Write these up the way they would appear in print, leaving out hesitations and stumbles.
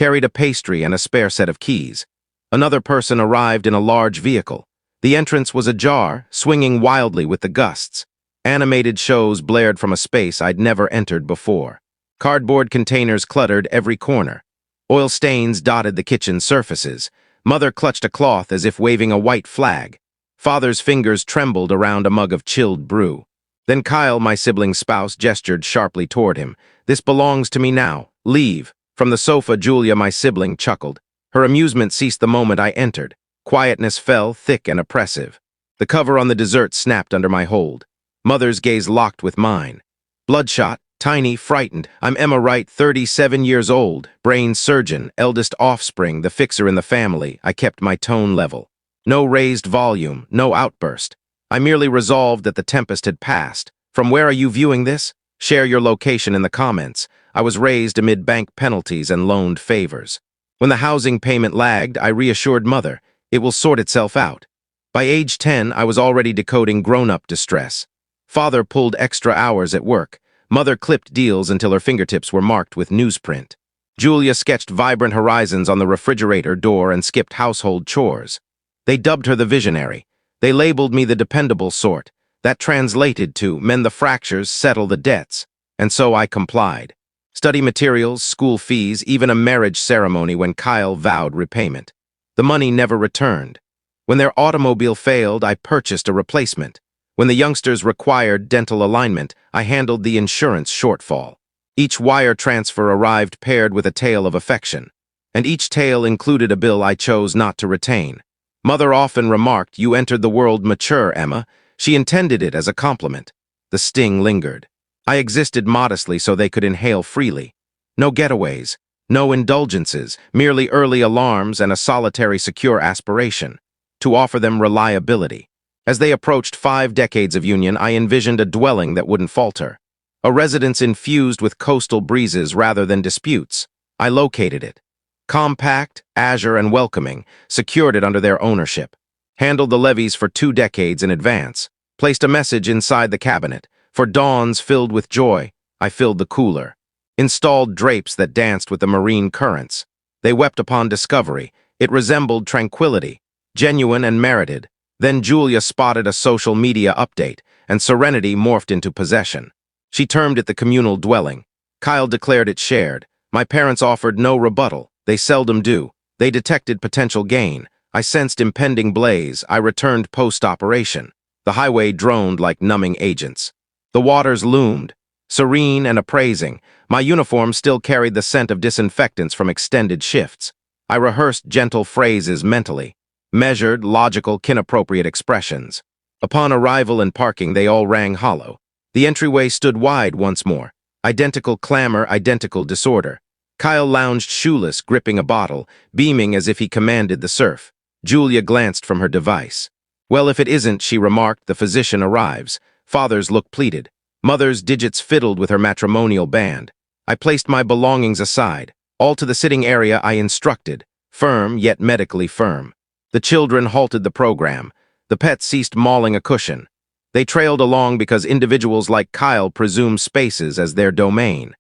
carried a pastry and a spare set of keys. Another person arrived in a large vehicle. The entrance was ajar, swinging wildly with the gusts. Animated shows blared from a space I'd never entered before. Cardboard containers cluttered every corner. Oil stains dotted the kitchen surfaces. Mother clutched a cloth as if waving a white flag. Father's fingers trembled around a mug of chilled brew. Then Kyle, my sibling's spouse, gestured sharply toward him. "This belongs to me now. Leave." From the sofa, Julia, my sibling, chuckled. Her amusement ceased the moment I entered. Quietness fell, thick and oppressive. The cover on the dessert snapped under my hold. Mother's gaze locked with mine. Bloodshot, tiny, frightened. I'm Emma Wright, 37 years old, brain surgeon, eldest offspring, the fixer in the family. I kept my tone level. No raised volume, no outburst. I merely resolved that the tempest had passed. From where are you viewing this? Share your location in the comments. I was raised amid bank penalties and loaned favors. When the housing payment lagged, I reassured Mother, it will sort itself out. By age 10, I was already decoding grown-up distress. Father pulled extra hours at work. Mother clipped deals until her fingertips were marked with newsprint. Julia sketched vibrant horizons on the refrigerator door and skipped household chores. They dubbed her the visionary. They labeled me the dependable sort. That translated to mend the fractures, settle the debts. And so I complied. Study materials, school fees, even a marriage ceremony when Kyle vowed repayment. The money never returned. When their automobile failed, I purchased a replacement. When the youngsters required dental alignment, I handled the insurance shortfall. Each wire transfer arrived paired with a tale of affection. And each tale included a bill I chose not to retain. Mother often remarked, "You entered the world mature, Emma." She intended it as a compliment. The sting lingered. I existed modestly so they could inhale freely. No getaways, no indulgences, merely early alarms and a solitary secure aspiration. To offer them reliability. As they approached 5 decades of union, I envisioned a dwelling that wouldn't falter. A residence infused with coastal breezes rather than disputes. I located it. Compact, azure, and welcoming, secured it under their ownership. Handled the levies for 2 decades in advance. Placed a message inside the cabinet. For dawns filled with joy, I filled the cooler. Installed drapes that danced with the marine currents. They wept upon discovery. It resembled tranquility, genuine and merited. Then Julia spotted a social media update, and serenity morphed into possession. She termed it the communal dwelling. Kyle declared it shared. My parents offered no rebuttal. They seldom do. They detected potential gain. I sensed impending blaze. I returned post-operation. The highway droned like numbing agents. The waters loomed, serene and appraising. My uniform still carried the scent of disinfectants from extended shifts. I rehearsed gentle phrases mentally. Measured, logical, kin-appropriate expressions. Upon arrival and parking, they all rang hollow. The entryway stood wide once more. Identical clamor, identical disorder. Kyle lounged shoeless, gripping a bottle, beaming as if he commanded the surf. Julia glanced from her device. "Well, if it isn't," she remarked, "the physician arrives." Father's look pleaded. Mother's digits fiddled with her matrimonial band. I placed my belongings aside. All to the sitting area I instructed, firm yet medically firm. The children halted the program. The pets ceased mauling a cushion. They trailed along because individuals like Kyle presume spaces as their domain.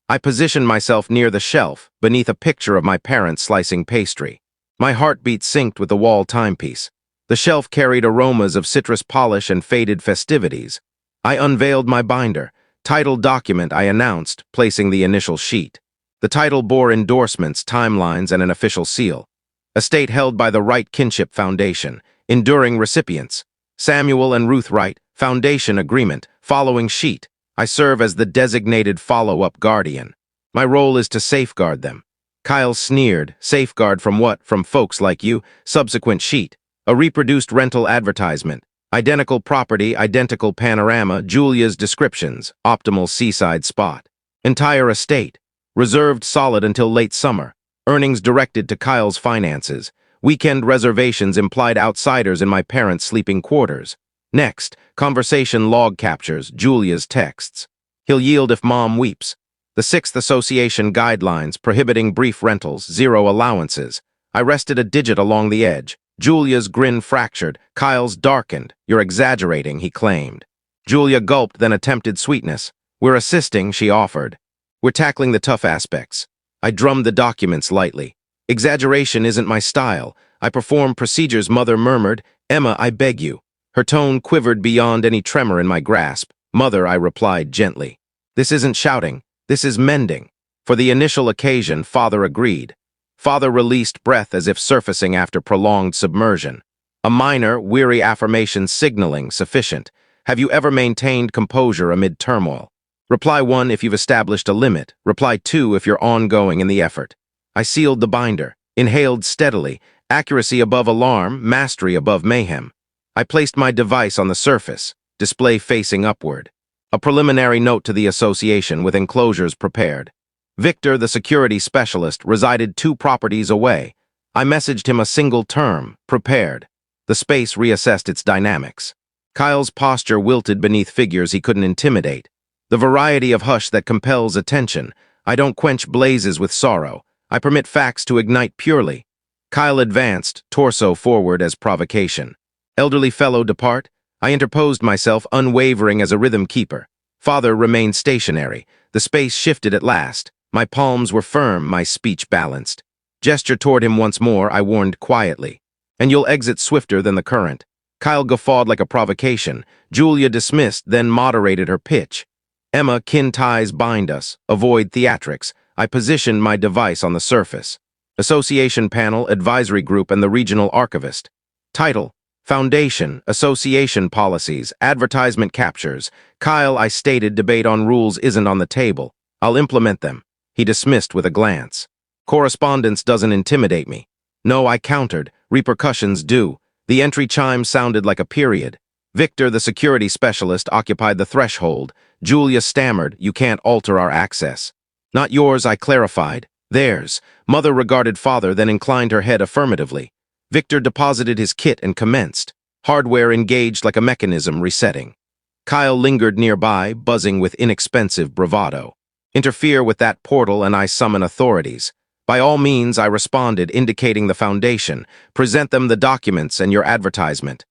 I positioned myself near the shelf, beneath a picture of my parents slicing pastry. My heartbeat synced with the wall timepiece. The shelf carried aromas of citrus polish and faded festivities. I unveiled my binder. Title document, I announced, placing the initial sheet. The title bore endorsements, timelines, and an official seal. Estate held by the Wright Kinship Foundation. Enduring recipients. Samuel and Ruth Wright. Foundation agreement. Following sheet. I serve as the designated follow-up guardian. My role is to safeguard them. Kyle sneered. Safeguard from what? From folks like you. Subsequent sheet. A reproduced rental advertisement. Identical property, identical panorama, Julia's descriptions. Optimal seaside spot. Entire estate. Reserved solid until late summer. Earnings directed to Kyle's finances. Weekend reservations implied outsiders in my parents' sleeping quarters. Next, conversation log captures, Julia's texts. He'll yield if mom weeps. The 6th Association guidelines prohibiting brief rentals, 0 allowances. I rested a digit along the edge. Julia's grin fractured. Kyle's darkened. "You're exaggerating," he claimed. Julia gulped, then attempted sweetness. "We're assisting," she offered. "We're tackling the tough aspects. I drummed the documents lightly. Exaggeration isn't my style. I perform procedures, Mother murmured. Emma, I beg you. Her tone quivered beyond any tremor in my grasp. Mother, I replied gently. This isn't shouting. This is mending. For the initial occasion, Father agreed. Father released breath as if surfacing after prolonged submersion. A minor, weary affirmation signaling sufficient. Have you ever maintained composure amid turmoil? Reply 1 if you've established a limit. Reply 2 if you're ongoing in the effort. I sealed the binder, inhaled steadily, accuracy above alarm, mastery above mayhem. I placed my device on the surface, display facing upward. A preliminary note to the association with enclosures prepared. Victor, the security specialist, resided 2 properties away. I messaged him a single term, prepared. The space reassessed its dynamics. Kyle's posture wilted beneath figures he couldn't intimidate. The variety of hush that compels attention. I don't quench blazes with sorrow. I permit facts to ignite purely. Kyle advanced, torso forward as provocation. Elderly fellow depart. I interposed myself, unwavering as a rhythm keeper. Father remained stationary. The space shifted at last. My palms were firm, my speech balanced. Gesture toward him once more, I warned quietly. And you'll exit swifter than the current. Kyle guffawed like a provocation. Julia dismissed, then moderated her pitch. Emma, kin ties bind us. Avoid theatrics. I positioned my device on the surface. Association panel, advisory group, and the regional archivist. Title: Foundation, Association Policies, Advertisement Captures. Kyle, I stated, debate on rules isn't on the table. I'll implement them. He dismissed with a glance. Correspondence doesn't intimidate me. No, I countered. Repercussions do. The entry chime sounded like a period. Victor, the security specialist, occupied the threshold. Julia stammered, you can't alter our access. Not yours, I clarified. Theirs. Mother regarded Father, then inclined her head affirmatively. Victor deposited his kit and commenced. Hardware engaged like a mechanism resetting. Kyle lingered nearby, buzzing with inexpensive bravado. Interfere with that portal and I summon authorities. By all means, I responded, indicating the foundation. Present them the documents and your advertisement.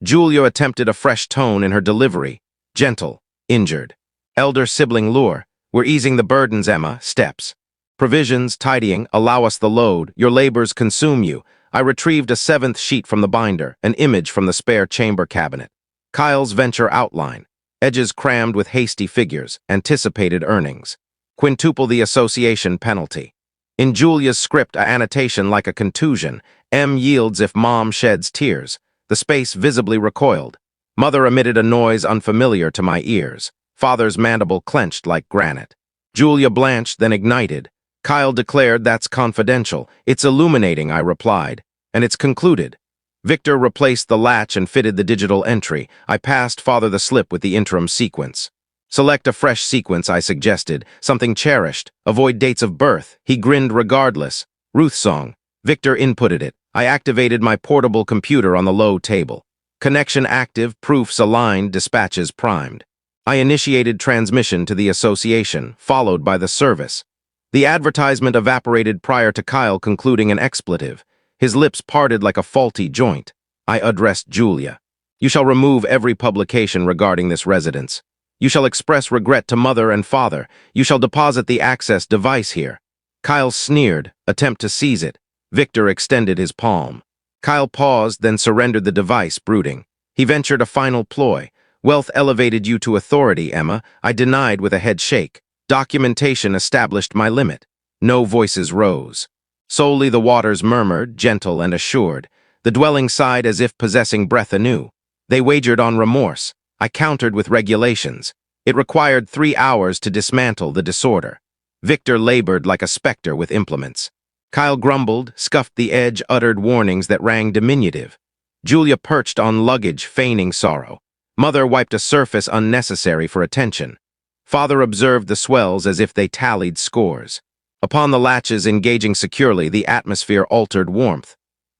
Julia attempted a fresh tone in her delivery. Gentle, injured. Elder sibling lure. We're easing the burdens, Emma. Steps. Provisions, tidying, allow us the load. Your labors consume you. I retrieved a 7th sheet from the binder, an image from the spare chamber cabinet. Kyle's venture outline. Edges crammed with hasty figures, anticipated earnings. Quintuple the association penalty. In Julia's script, a annotation like a contusion. M yields if mom sheds tears. The space visibly recoiled. Mother emitted a noise unfamiliar to my ears. Father's mandible clenched like granite. Julia blanched, then ignited. Kyle declared, that's confidential. It's illuminating, I replied. And it's concluded. Victor replaced the latch and fitted the digital entry. I passed Father the slip with the interim sequence. Select a fresh sequence, I suggested. Something cherished. Avoid dates of birth. He grinned regardless. Ruth song. Victor inputted it. I activated my portable computer on the low table. Connection active, proofs aligned, dispatches primed. I initiated transmission to the association, followed by the service. The advertisement evaporated prior to Kyle concluding an expletive. His lips parted like a faulty joint. I addressed Julia. You shall remove every publication regarding this residence. You shall express regret to Mother and Father. You shall deposit the access device here. Kyle sneered, attempt to seize it. Victor extended his palm. Kyle paused, then surrendered the device, brooding. He ventured a final ploy. Wealth elevated you to authority, Emma. I denied with a head shake. Documentation established my limit. No voices rose. Solely the waters murmured, gentle and assured. The dwelling sighed as if possessing breath anew. They wagered on remorse. I countered with regulations. It required 3 hours to dismantle the disorder. Victor labored like a specter with implements. Kyle grumbled, scuffed the edge, uttered warnings that rang diminutive. Julia perched on luggage, feigning sorrow. Mother wiped a surface unnecessary for attention. Father observed the swells as if they tallied scores. Upon the latches engaging securely, the atmosphere altered warmth.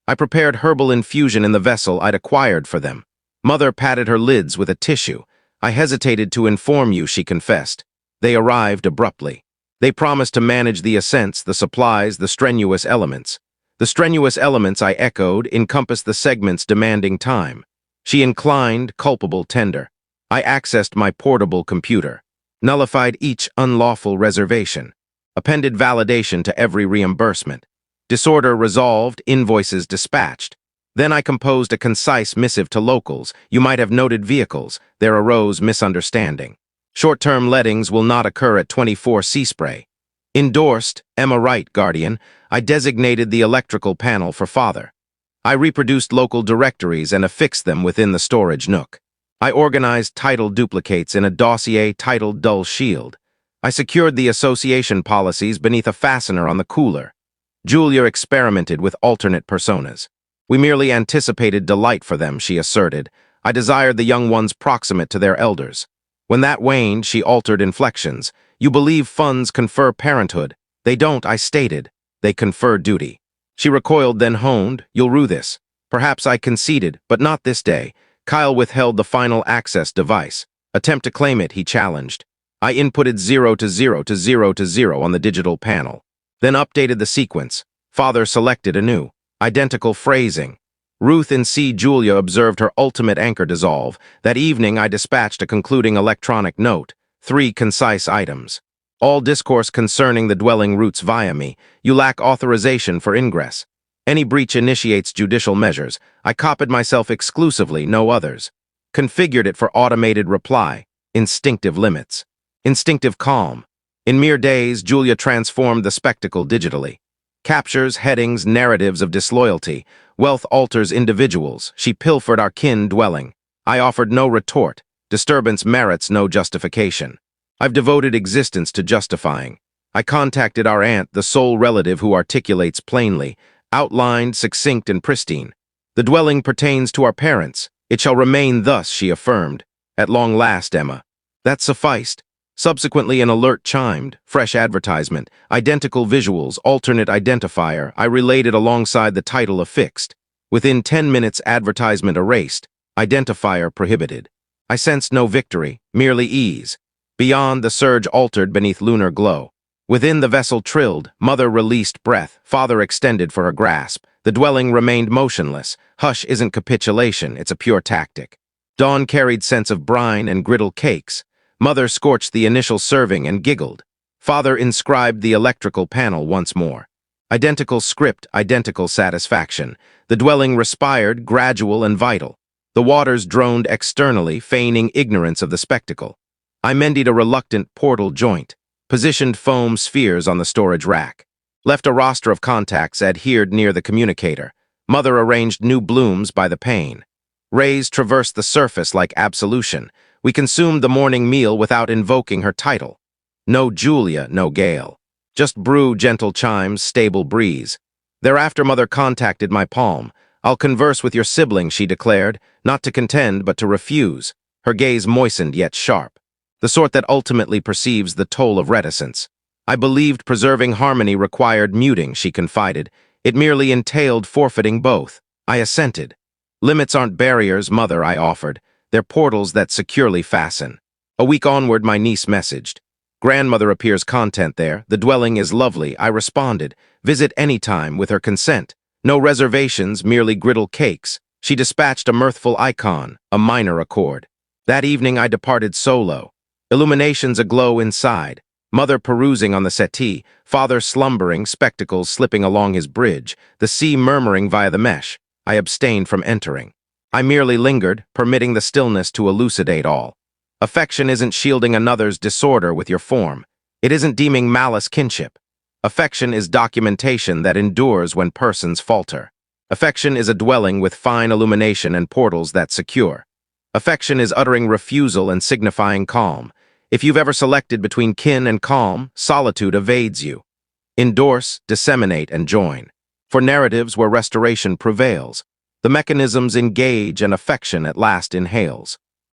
I prepared herbal infusion in the vessel I'd acquired for them. Mother patted her lids with a tissue. I hesitated to inform you, she confessed. They arrived abruptly. They promised to manage the ascents, the supplies, the strenuous elements. The strenuous elements, I echoed, encompassed the segments demanding time. She inclined, culpable tender. I accessed my portable computer. Nullified each unlawful reservation. Appended validation to every reimbursement. Disorder resolved, invoices dispatched. Then I composed a concise missive to locals. You might have noted vehicles. There arose misunderstanding. Short-term lettings will not occur at 24 Seaspray. Endorsed, Emma Wright, Guardian. I designated the electrical panel for father. I reproduced local directories and affixed them within the storage nook. I organized title duplicates in a dossier titled Dull Shield. I secured the association policies beneath a fastener on the cooler. Julia experimented with alternate personas. We merely anticipated delight for them, she asserted. I desired the young ones proximate to their elders. When that waned, she altered inflections. You believe funds confer parenthood. They don't, I stated. They confer duty. She recoiled, then honed. You'll rue this. Perhaps I conceded, but not this day. Kyle withheld the final access device. Attempt to claim it, he challenged. I inputted 0 to 0 to 0 to 0 on the digital panel. Then updated the sequence. Father selected anew. Identical phrasing. Ruth and C. Julia observed her ultimate anchor dissolve. That evening I dispatched a concluding electronic note. 3 concise items. All discourse concerning the dwelling routes via me. You lack authorization for ingress. Any breach initiates judicial measures. I copied myself exclusively, no others. Configured it for automated reply. Instinctive limits. Instinctive calm. In mere days, Julia transformed the spectacle digitally. Captures, headings, narratives of disloyalty. Wealth alters individuals. She pilfered our kin dwelling. I offered no retort. Disturbance merits no justification. I've devoted existence to justifying. I contacted our aunt, the sole relative who articulates plainly, outlined, succinct, and pristine. The dwelling pertains to our parents. It shall remain thus, she affirmed. At long last, Emma. That sufficed. Subsequently, an alert chimed. Fresh advertisement. Identical visuals, alternate identifier. I relayed it alongside the title affixed. Within 10 minutes, advertisement erased. Identifier prohibited. I sensed no victory, merely ease. Beyond, the surge altered beneath lunar glow. Within, the vessel trilled. Mother released breath. Father extended for her grasp. The dwelling remained motionless. Hush isn't capitulation, it's a pure tactic. Dawn carried scents of brine and griddle cakes. Mother scorched the initial serving and giggled. Father inscribed the electrical panel once more. Identical script, identical satisfaction. The dwelling respired, gradual and vital. The waters droned externally, feigning ignorance of the spectacle. I mended a reluctant portal joint, positioned foam spheres on the storage rack, left a roster of contacts adhered near the communicator. Mother arranged new blooms by the pane. Rays traversed the surface like absolution. We consumed the morning meal without invoking her title. No Julia, no Gale. Just brew, gentle chimes, stable breeze. Thereafter Mother contacted my palm. I'll converse with your sibling, she declared, not to contend but to refuse. Her gaze moistened yet sharp. The sort that ultimately perceives the toll of reticence. I believed preserving harmony required muting, she confided. It merely entailed forfeiting both. I assented. Limits aren't barriers, Mother, I offered. They're portals that securely fasten. A week onward, my niece messaged. Grandmother appears content there. The dwelling is lovely, I responded. Visit any time with her consent. No reservations, merely griddle cakes. She dispatched a mirthful icon, a minor accord. That evening I departed solo. Illuminations aglow inside. Mother perusing on the settee, father slumbering, spectacles slipping along his bridge, the sea murmuring via the mesh. I abstained from entering. I merely lingered, permitting the stillness to elucidate all. Affection isn't shielding another's disorder with your form. It isn't deeming malice kinship. Affection is documentation that endures when persons falter. Affection is a dwelling with fine illumination and portals that secure. Affection is uttering refusal and signifying calm. If you've ever selected between kin and calm, solitude evades you. Endorse, disseminate, and join. For narratives where restoration prevails, the mechanisms engage and affection at last inhales.